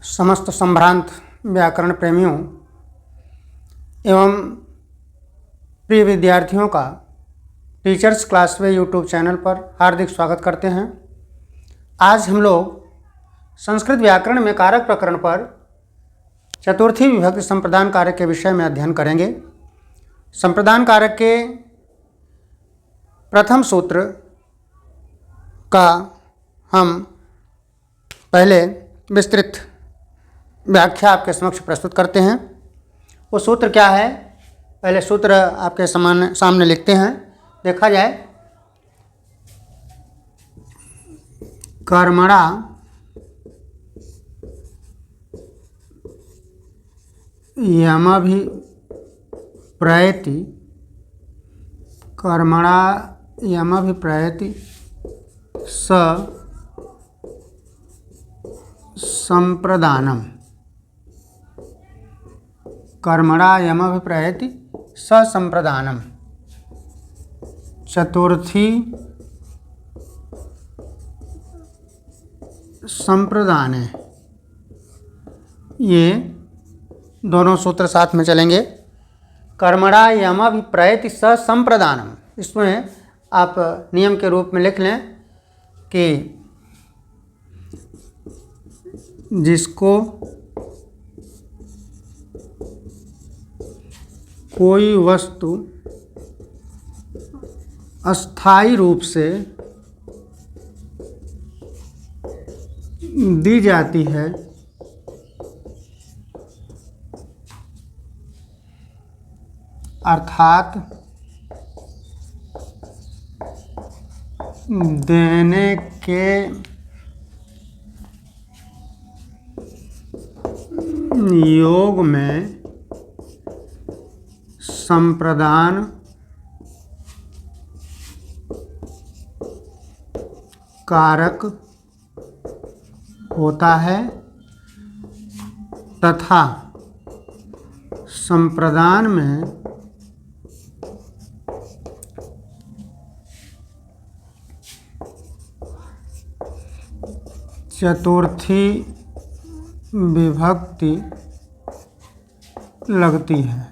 समस्त संभ्रांत व्याकरण प्रेमियों एवं प्रिय विद्यार्थियों का टीचर्स क्लास वे यूट्यूब चैनल पर हार्दिक स्वागत करते हैं। आज हम लोग संस्कृत व्याकरण में कारक प्रकरण पर चतुर्थी विभक्ति संप्रदान कारक के विषय में अध्ययन करेंगे। संप्रदान कारक के प्रथम सूत्र का हम पहले विस्तृत व्याख्या आपके समक्ष प्रस्तुत करते हैं। वो सूत्र क्या है, पहले सूत्र आपके सामने लिखते हैं। देखा जाए, कर्मणा यमभिप्रयति, कर्मणा यमभिप्रयति स संप्रदानम, कर्मणा यमभिप्रयति स संप्रदानम। चतुर्थी संप्रदाने, ये दोनों सूत्र साथ में चलेंगे। कर्मणा यमभिप्रयति स संप्रदानम, इसमें आप नियम के रूप में लिख लें कि जिसको कोई वस्तु अस्थायी रूप से दी जाती है, अर्थात देने के योग में संप्रदान कारक होता है तथा संप्रदान में चतुर्थी विभक्ति लगती है।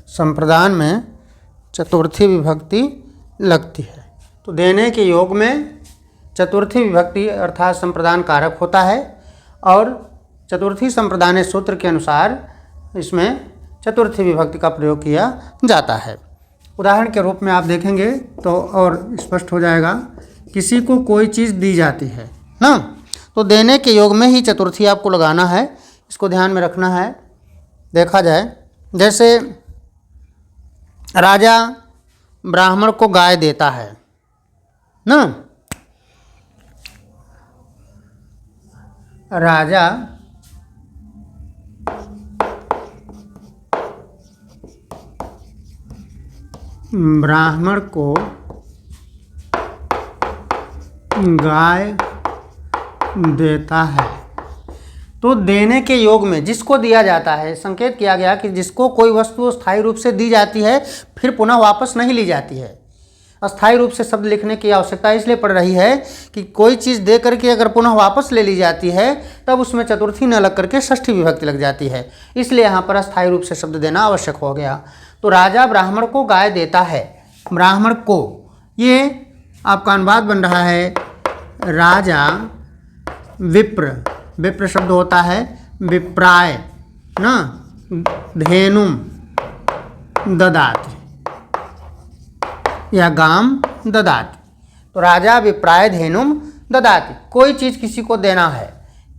संप्रदान में चतुर्थी विभक्ति लगती है तो देने के योग में चतुर्थी विभक्ति अर्थात संप्रदान कारक होता है और चतुर्थी संप्रदान सूत्र के अनुसार इसमें चतुर्थी विभक्ति का प्रयोग किया जाता है। उदाहरण के रूप में आप देखेंगे तो और स्पष्ट हो जाएगा। किसी को कोई चीज़ दी जाती है ना, तो देने के योग में ही चतुर्थी आपको लगाना है, इसको ध्यान में रखना है। देखा जाए, जैसे राजा ब्राह्मण को गाय देता है ना, राजा ब्राह्मण को गाय देता है तो देने के योग में जिसको दिया जाता है, संकेत किया गया कि जिसको कोई वस्तु स्थायी रूप से दी जाती है फिर पुनः वापस नहीं ली जाती है। अस्थायी रूप से शब्द लिखने की आवश्यकता इसलिए पड़ रही है कि कोई चीज़ दे करके अगर पुनः वापस ले ली जाती है तब उसमें चतुर्थी न लग करके षष्ठी विभक्ति लग जाती है, इसलिए यहाँ पर अस्थायी रूप से शब्द देना आवश्यक हो गया। तो राजा ब्राह्मण को गाय देता है, ब्राह्मण को, ये आपका अनुवाद बन रहा है राजा विप्र, विप्र शब्द होता है विप्राय ना, धेनुम ददाति या गाम ददाति, तो राजा विप्राय धेनुम ददाति, कोई चीज़ किसी को देना है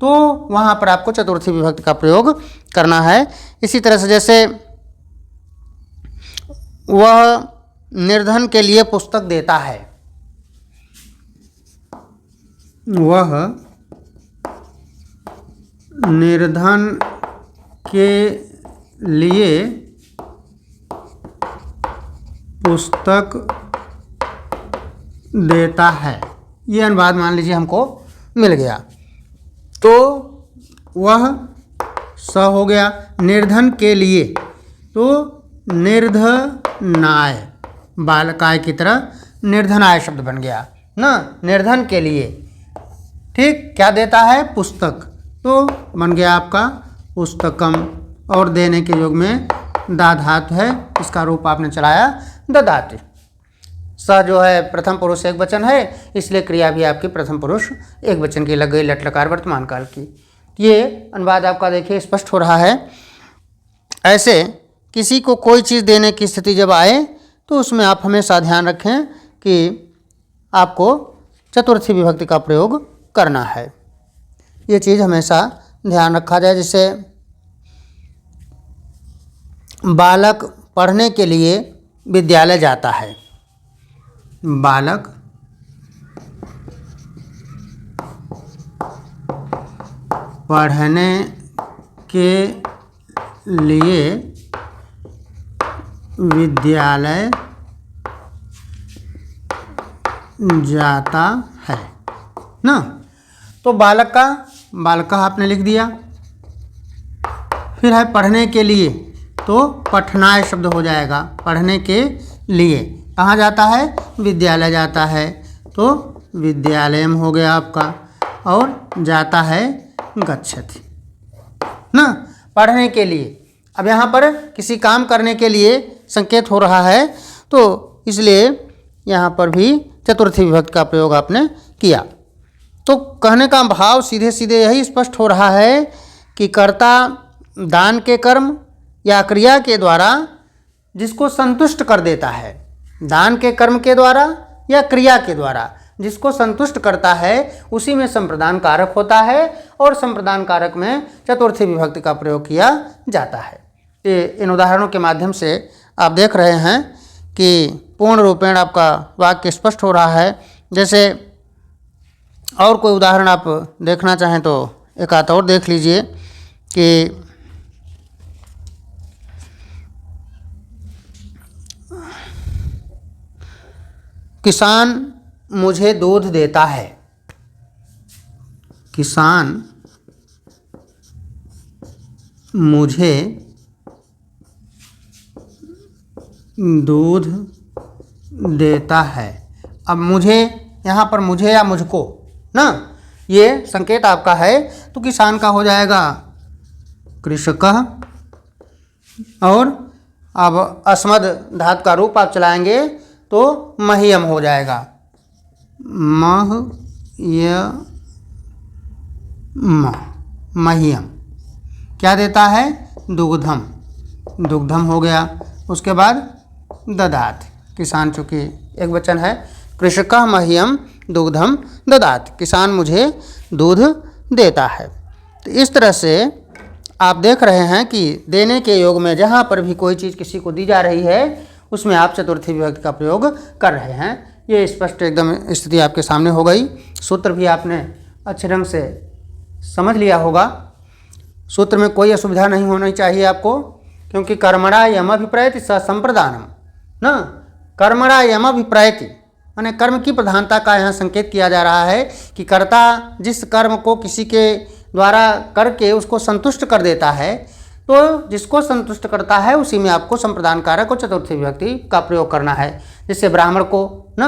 तो वहाँ पर आपको चतुर्थी विभक्ति का प्रयोग करना है। इसी तरह से जैसे वह निर्धन के लिए पुस्तक देता है, वह निर्धन के लिए पुस्तक देता है, ये अनुवाद मान लीजिए हमको मिल गया। तो वह स हो गया, निर्धन के लिए तो निर्धनाय, बालकाय की तरह निर्धनाय शब्द बन गया ना, निर्धन के लिए ठीक, क्या देता है? पुस्तक। तो बन गया आपका पुस्तकम। और देने के योग में दा धातु है, इसका रूप आपने चलाया ददाति। स जो है प्रथम पुरुष एक वचन है, इसलिए क्रिया भी आपकी प्रथम पुरुष एक वचन की लग गई, लट लकार वर्तमान काल की। ये अनुवाद आपका देखिए स्पष्ट हो रहा है। ऐसे किसी को कोई चीज़ देने की स्थिति जब आए तो उसमें आप हमेशा ध्यान रखें कि आपको चतुर्थी विभक्ति का प्रयोग करना है। ये चीज़ हमेशा ध्यान रखा जाए। जैसे बालक पढ़ने के लिए विद्यालय जाता है, बालक पढ़ने के लिए विद्यालय जाता है ना। तो बालक का आपने लिख दिया। फिर है पढ़ने के लिए, तो पठनाय शब्द हो जाएगा। पढ़ने के लिए कहाँ जाता है? विद्यालय जाता है, तो विद्यालयम हो गया आपका। और जाता है गच्छति ना, पढ़ने के लिए। अब यहाँ पर किसी काम करने के लिए संकेत हो रहा है, तो इसलिए यहाँ पर भी चतुर्थी विभक्ति का प्रयोग आपने किया। तो कहने का भाव सीधे सीधे यही स्पष्ट हो रहा है कि कर्ता दान के कर्म या क्रिया के द्वारा जिसको संतुष्ट कर देता है, दान के कर्म के द्वारा या क्रिया के द्वारा जिसको संतुष्ट करता है, उसी में संप्रदान कारक होता है और संप्रदान कारक में चतुर्थी विभक्ति का प्रयोग किया जाता है। ये इन उदाहरणों के माध्यम से आप देख रहे हैं कि पूर्ण रूपेण आपका वाक्य स्पष्ट हो रहा है। जैसे और कोई उदाहरण आप देखना चाहें तो एक आध और देख लीजिए कि किसान मुझे दूध देता है, किसान मुझे दूध देता है। अब मुझे यहाँ पर मुझे या मुझको ना, ये संकेत आपका है, तो किसान का हो जाएगा कृषकः। और अब अस्मद धातु का रूप आप चलाएंगे तो मह्यम हो जाएगा, मह्यम। क्या देता है? दुग्धम, दुग्धम हो गया। उसके बाद ददात, किसान चूँकि एक वचन है, कृषकः मह्यम दुग्धम ददात, किसान मुझे दूध देता है। तो इस तरह से आप देख रहे हैं कि देने के योग में जहाँ पर भी कोई चीज़ किसी को दी जा रही है उसमें आप चतुर्थी विभक्ति का प्रयोग कर रहे हैं। ये स्पष्ट एकदम स्थिति आपके सामने हो गई। सूत्र भी आपने अच्छे ढंग से समझ लिया होगा। सूत्र में कोई असुविधा नहीं होनी चाहिए आपको, क्योंकि कर्मणा यमभिप्रैति स संप्रदानम ना, कर्मणा यमभिप्रैति माने कर्म की प्रधानता का यहाँ संकेत किया जा रहा है कि कर्ता जिस कर्म को किसी के द्वारा करके उसको संतुष्ट कर देता है, तो जिसको संतुष्ट करता है उसी में आपको संप्रदान कारक और चतुर्थी विभक्ति का प्रयोग करना है। जैसे ब्राह्मण को ना,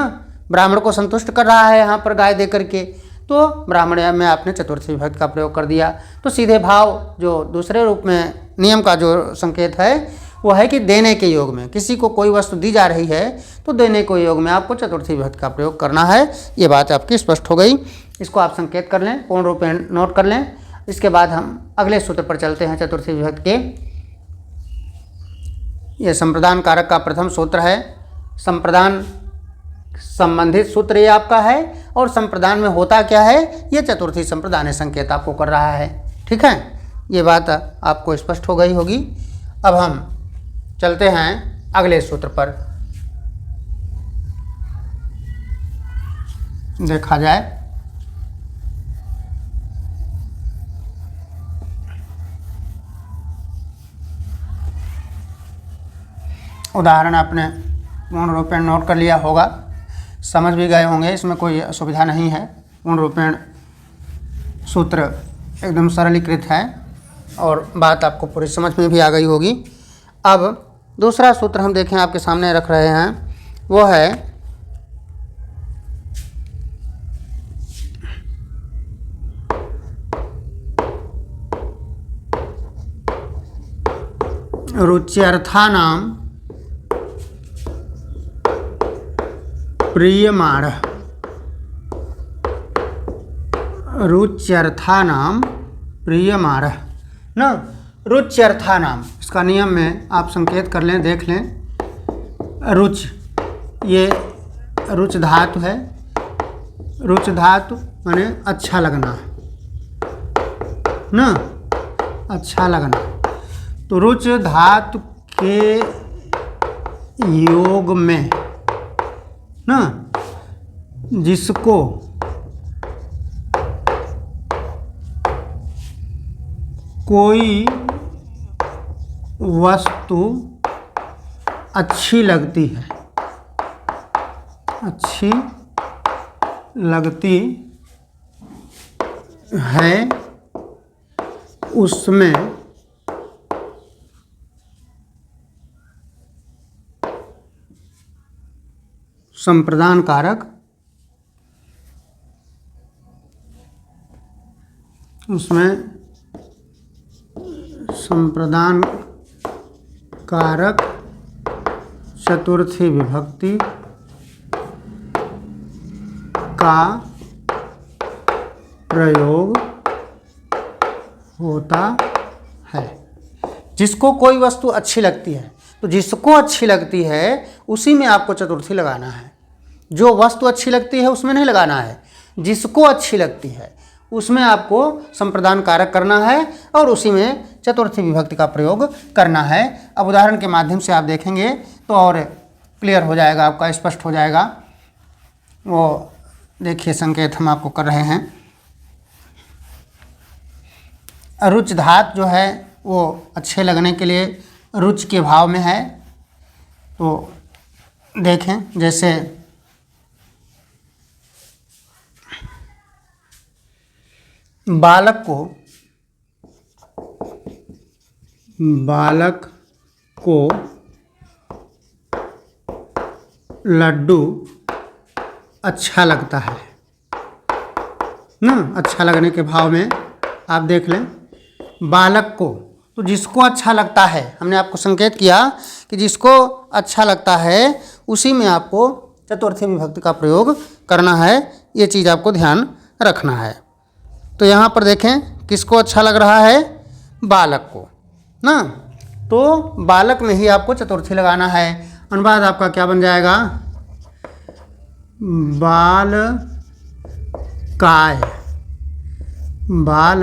ब्राह्मण को संतुष्ट कर रहा है यहाँ पर गाय दे करके, तो ब्राह्मण में आपने चतुर्थी विभक्ति का प्रयोग कर दिया। तो सीधे भाव जो दूसरे रूप में नियम का जो संकेत है वो है कि देने के योग में किसी को कोई वस्तु दी जा रही है तो देने के योग में आपको चतुर्थी विभक्ति का प्रयोग करना है। ये बात आपकी स्पष्ट हो गई। इसको आप संकेत कर लें, पूर्ण रूप में नोट कर लें। इसके बाद हम अगले सूत्र पर चलते हैं चतुर्थी विभक्ति के। ये संप्रदान कारक का प्रथम सूत्र है। संप्रदान संबंधित सूत्र ये आपका है, और संप्रदान में होता क्या है, ये चतुर्थी संप्रदान संकेत आपको कर रहा है। ठीक है, ये बात आपको स्पष्ट हो गई होगी। अब हम चलते हैं अगले सूत्र पर। देखा जाए उदाहरण आपने पूर्ण रूपेण नोट कर लिया होगा, समझ भी गए होंगे, इसमें कोई असुविधा नहीं है। पूर्ण रूपेण सूत्र एकदम सरलीकृत है और बात आपको पूरी समझ में भी आ गई होगी। अब दूसरा सूत्र हम देखें आपके सामने रख रहे हैं, वो है रुच्यर्थानां प्रीयमाणः। रुच्यर्थानां प्रीयमाणः न, रुच्यर्थानाम, इसका नियम में आप संकेत कर लें, देख लें। रुच, ये रुच धातु है। रुच धातु माने अच्छा लगना न, अच्छा लगना। तो रुच धातु के योग में न, जिसको कोई वस्तु अच्छी लगती है, अच्छी लगती है, उसमें संप्रदान कारक, उसमें संप्रदान कारक चतुर्थी विभक्ति का प्रयोग होता है। जिसको कोई वस्तु अच्छी लगती है, तो जिसको अच्छी लगती है उसी में आपको चतुर्थी लगाना है। जो वस्तु अच्छी लगती है उसमें नहीं लगाना है, जिसको अच्छी लगती है उसमें आपको संप्रदान कारक करना है और उसी में चतुर्थी विभक्ति का प्रयोग करना है। अब उदाहरण के माध्यम से आप देखेंगे तो और क्लियर हो जाएगा, आपका स्पष्ट हो जाएगा। वो देखिए संकेत हम आपको कर रहे हैं। रुच धातु जो है वो अच्छे लगने के लिए रुच के भाव में है। तो देखें, जैसे बालक को लड्डू अच्छा लगता है ना, अच्छा लगने के भाव में आप देख लें बालक को। तो जिसको अच्छा लगता है, हमने आपको संकेत किया कि जिसको अच्छा लगता है उसी में आपको चतुर्थी विभक्ति का प्रयोग करना है। ये चीज़ आपको ध्यान रखना है। तो यहाँ पर देखें किसको अच्छा लग रहा है, बालक को ना, तो बालक में ही आपको चतुर्थी लगाना है। अनुवाद आपका क्या बन जाएगा, बाल काय, बाल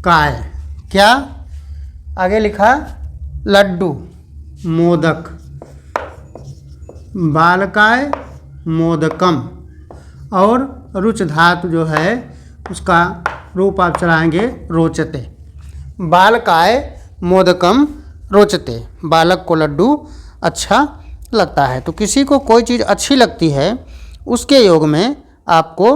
काय, क्या आगे लिखा लड्डू मोदक, बालकाय मोदकम। और रुच धातु जो है उसका रूप आप चलाएंगे रोचते, बालकाय मोदकम रोचते, बालक को लड्डू अच्छा लगता है। तो किसी को कोई चीज़ अच्छी लगती है उसके योग में आपको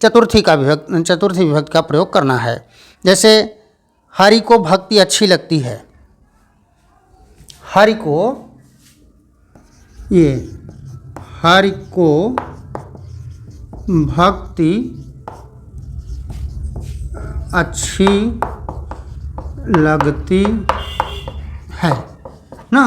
चतुर्थी विभक्ति का प्रयोग करना है। जैसे हरि को भक्ति अच्छी लगती है, हरि को, ये हरि को भक्ति अच्छी लगती है ना।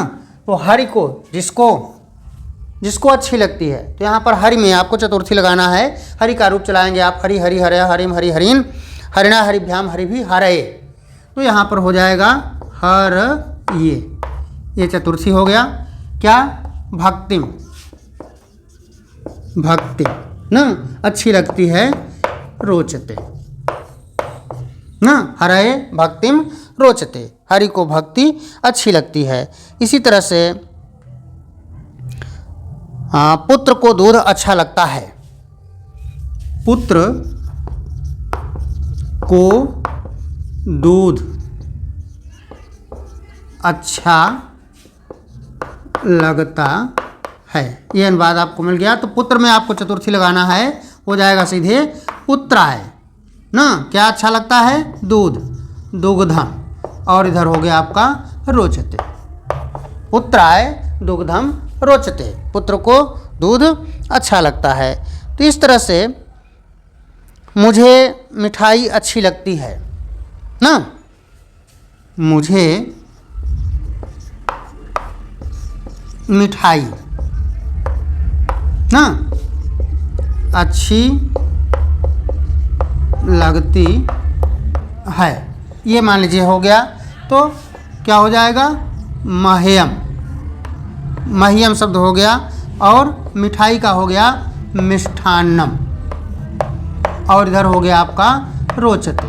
तो हरि को, जिसको अच्छी लगती है, तो यहाँ पर हरि में आपको चतुर्थी लगाना है। हरि का रूप चलाएंगे आप, हरि हरि हरे हरिम हरि हरिन हरिणा हरिभ्याम हरि भी हरे। तो यहाँ पर हो जाएगा हर, ये चतुर्थी हो गया। क्या, भक्तिम, भक्ति ना अच्छी लगती है, रोचते ना, हरे भक्तिम रोचते, हरि को भक्ति अच्छी लगती है। इसी तरह से पुत्र को दूध अच्छा लगता है, पुत्र को दूध अच्छा लगता है। ये अनुवाद आपको मिल गया। तो पुत्र में आपको चतुर्थी लगाना है, हो जाएगा सीधे पुत्राय ना, क्या अच्छा लगता है, दूध, दुग्धम। और इधर हो गया आपका रोचते, पुत्राय दुग्धम रोचते, पुत्र को दूध अच्छा लगता है। तो इस तरह से मुझे मिठाई अच्छी लगती है ना, मुझे मिठाई ना अच्छी लगती है, ये मान लीजिए हो गया। तो क्या हो जाएगा, मह्यम, मह्यम शब्द हो गया। और मिठाई का हो गया मिष्ठान्नम, और इधर हो गया आपका रोचते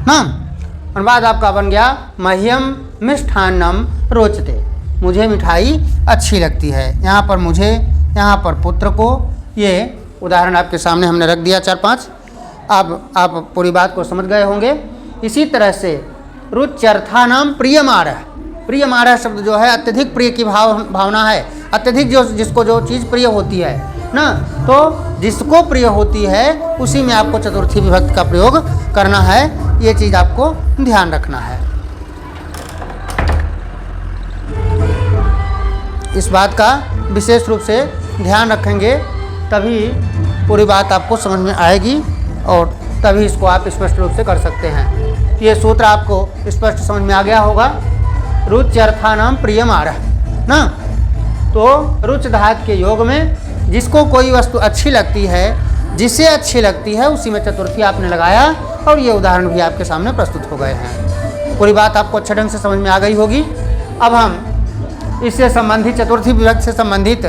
ना। और बाद आपका बन गया मह्यम मिष्ठान्नम रोचते, मुझे मिठाई अच्छी लगती है। यहाँ पर मुझे, यहाँ पर पुत्र को, ये उदाहरण आपके सामने हमने रख दिया 4-5। अब आप पूरी बात को समझ गए होंगे। इसी तरह से रुच्यर्थानाम प्रियमारः, प्रियमारः शब्द जो है अत्यधिक प्रिय की भावना है, अत्यधिक जो जिसको जो चीज़ प्रिय होती है ना, तो जिसको प्रिय होती है उसी में आपको चतुर्थी विभक्ति का प्रयोग करना है। ये चीज़ आपको ध्यान रखना है। इस बात का विशेष रूप से ध्यान रखेंगे, तभी पूरी बात आपको समझ में आएगी और तभी इसको आप स्पष्ट रूप से कर सकते हैं। ये सूत्र आपको स्पष्ट समझ में आ गया होगा। रुच्यर्थानाम प्रियमारः ना, तो रुच धातु के योग में जिसको कोई वस्तु अच्छी लगती है, जिसे अच्छी लगती है, उसी में चतुर्थी आपने लगाया और ये उदाहरण भी आपके सामने प्रस्तुत हो गए हैं। पूरी बात आपको अच्छे ढंग से समझ में आ गई होगी। अब हम इससे संबंधित चतुर्थी विभक्ति से संबंधित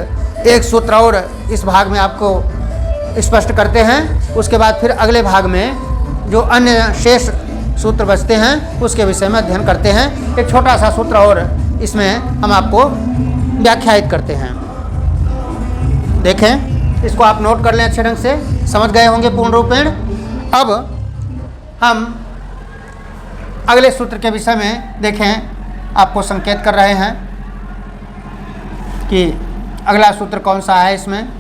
एक सूत्र और इस भाग में आपको स्पष्ट करते हैं। उसके बाद फिर अगले भाग में जो अन्य शेष सूत्र बचते हैं उसके विषय में अध्ययन करते हैं। एक छोटा सा सूत्र और इसमें हम आपको व्याख्यायित करते हैं। देखें, इसको आप नोट कर लें, अच्छे ढंग से समझ गए होंगे पूर्ण रूपेण। अब हम अगले सूत्र के विषय में देखें, आपको संकेत कर रहे हैं कि अगला सूत्र कौन सा है इसमें।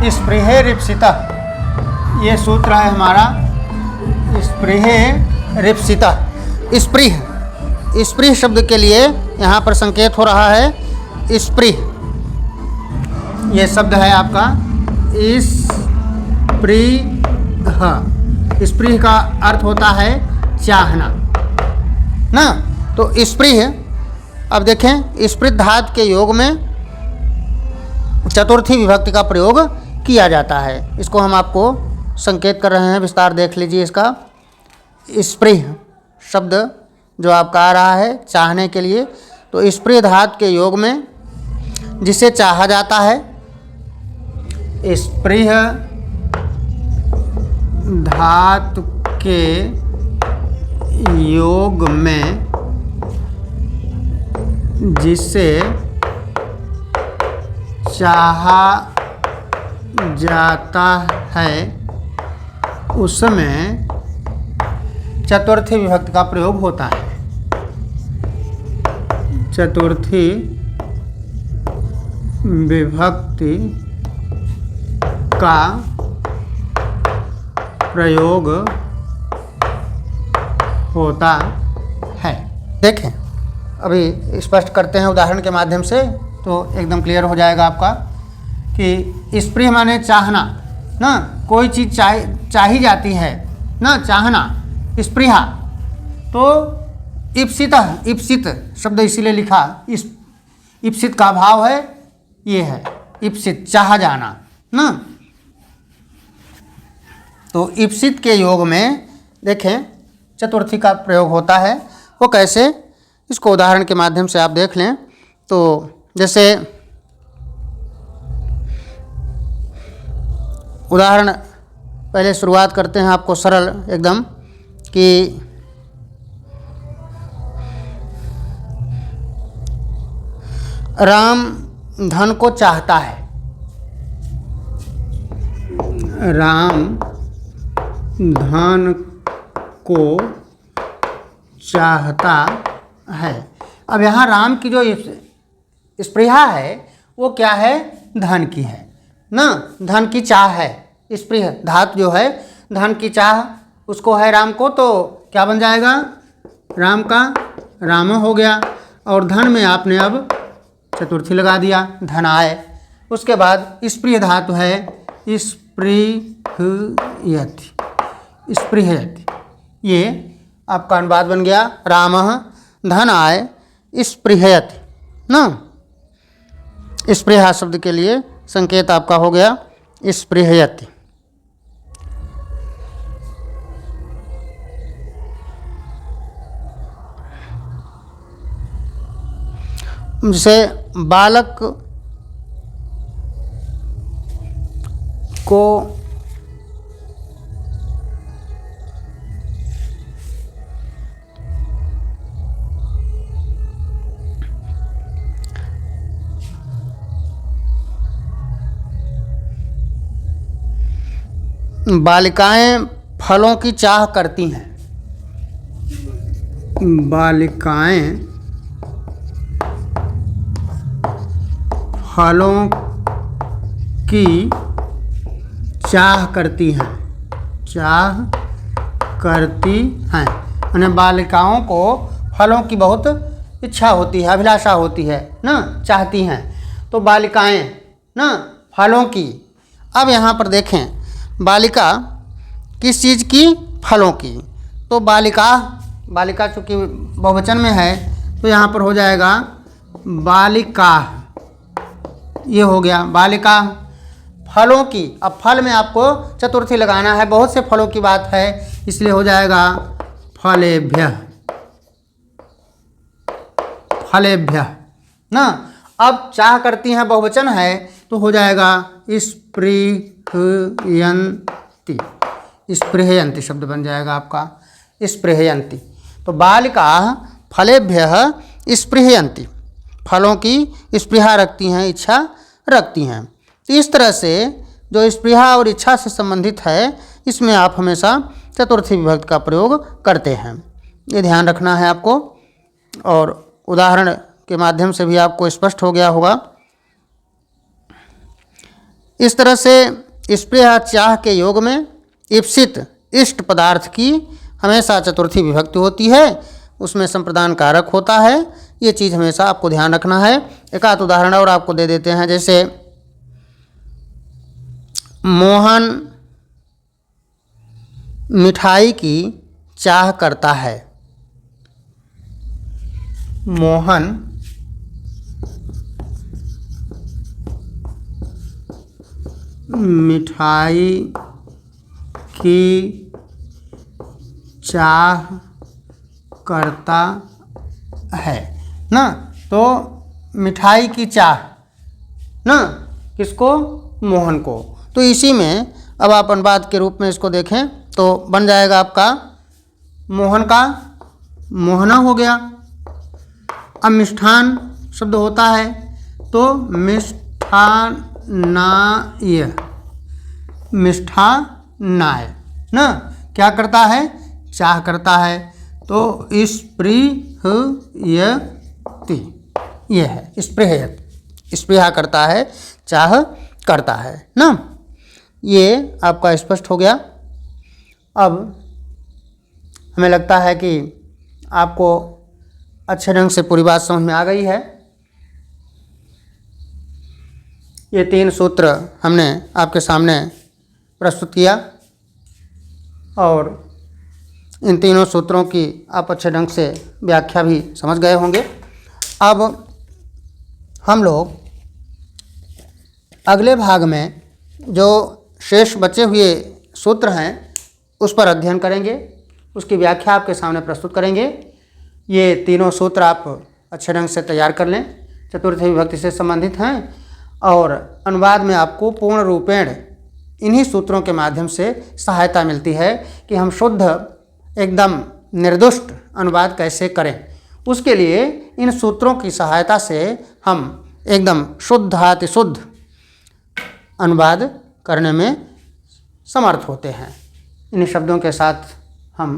स्पृहे रिप्सितः, ये सूत्र है हमारा। स्पृहे रिप्सितः, स्पृह, स्पृह शब्द के लिए यहाँ पर संकेत हो रहा है स्पृह। ये शब्द है आपका स्पृह। स्पृह का अर्थ होता है चाहना ना। तो स्पृह, अब देखें, स्पृह धातु के योग में चतुर्थी विभक्ति का प्रयोग किया जाता है। इसको हम आपको संकेत कर रहे हैं, विस्तार देख लीजिए इसका। स्पृह शब्द जो आपका आ रहा है चाहने के लिए, तो स्पृह धातु के योग में जिसे चाहा जाता है, स्पृह धातु के योग में जिसे चाहा जाता है उसमें चतुर्थी विभक्ति का प्रयोग होता है। चतुर्थी विभक्ति का प्रयोग होता है। देखें, अभी स्पष्ट करते हैं उदाहरण के माध्यम से, तो एकदम क्लियर हो जाएगा आपका कि स्पृह माने चाहना ना, कोई चीज़ चाही जाती है ना, चाहना, स्पृहा। तो इप्सितः, इप्सित शब्द इसीलिए लिखा, इस इप्सित का भाव है, ये है इप्सित, चाहा जाना ना। तो इप्सित के योग में देखें चतुर्थी का प्रयोग होता है। वो कैसे, इसको उदाहरण के माध्यम से आप देख लें। तो जैसे उदाहरण पहले शुरुआत करते हैं आपको सरल एकदम, कि राम धन को चाहता है। राम धन को चाहता है। अब यहाँ राम की जो स्पृहा है वो क्या है, धन की है ना, धन की चाह है। स्पृह धातु जो है धन की चाह उसको है राम को, तो क्या बन जाएगा, राम का राम हो गया। और धन में आपने अब चतुर्थी लगा दिया, धन आए। उसके बाद स्पृह धातु है स्पृहयति, स्पृहयति, ये आपका अनुवाद बन गया, रामः धन आय स्पृहयति ना। स्पृहा शब्द के लिए संकेत आपका हो गया स्पृहयति। जैसे बालक को बालिकाएं फलों की चाह करती हैं, बालिकाएं फलों की चाह करती हैं, चाह करती हैं, यानी बालिकाओं को फलों की बहुत इच्छा होती है, अभिलाषा होती है ना, चाहती हैं। तो बालिकाएं ना फलों की। अब यहाँ पर देखें बालिका किस चीज़ की, फलों की। तो बालिका, बालिका चूँकि बहुवचन में है तो यहाँ पर हो जाएगा बालिका, ये हो गया बालिका फलों की। अब फल में आपको चतुर्थी लगाना है, बहुत से फलों की बात है, इसलिए हो जाएगा फलेभ्यः, फलेभ्यः ना। अब चाह करती हैं बहुवचन है तो हो जाएगा स्पृहयन्ति, स्पृहयन्ति शब्द बन जाएगा आपका स्पृहयन्ति। तो बालिका फलेभ्यः स्पृहयन्ति, फलों की स्पृहा रखती हैं, इच्छा रखती हैं। तो इस तरह से जो स्पृहा और इच्छा से संबंधित है इसमें आप हमेशा चतुर्थी विभक्ति का प्रयोग करते हैं, ये ध्यान रखना है आपको। और उदाहरण के माध्यम से भी आपको स्पष्ट हो गया होगा। इस तरह से स्पृहा चाह के योग में ईप्सित इष्ट पदार्थ की हमेशा चतुर्थी विभक्ति होती है, उसमें संप्रदान कारक होता है, ये चीज़ हमेशा आपको ध्यान रखना है। एक आध उदाहरण और आपको दे देते हैं, जैसे मोहन मिठाई की चाह करता है, मोहन मिठाई की चाह करता है ना। तो मिठाई की चाह ना किसको, मोहन को। तो इसी में अब आप अनुवाद के रूप में इसको देखें तो बन जाएगा आपका मोहन का मोहना हो गया। अब मिष्ठान शब्द होता है तो मिष्ठानाय, मिष्ठानाय ना, क्या करता है, चाह करता है। तो स्पृहयति, ये है स्पृहयति, स्पृहा करता है, चाह करता है ना। ये आपका स्पष्ट हो गया। अब हमें लगता है कि आपको अच्छे ढंग से पूरी बात समझ में आ गई है। ये 3 सूत्र हमने आपके सामने प्रस्तुत किया और इन तीनों सूत्रों की आप अच्छे ढंग से व्याख्या भी समझ गए होंगे। अब हम लोग अगले भाग में जो शेष बचे हुए सूत्र हैं उस पर अध्ययन करेंगे, उसकी व्याख्या आपके सामने प्रस्तुत करेंगे। ये तीनों सूत्र आप अच्छे ढंग से तैयार कर लें, चतुर्थी विभक्ति से संबंधित हैं और अनुवाद में आपको पूर्ण रूपेण इन्हीं सूत्रों के माध्यम से सहायता मिलती है कि हम शुद्ध एकदम निर्दुष्ट अनुवाद कैसे करें। उसके लिए इन सूत्रों की सहायता से हम एकदम शुद्धाति शुद्ध अनुवाद करने में समर्थ होते हैं। इन शब्दों के साथ हम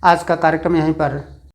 आज का कार्यक्रम यहीं पर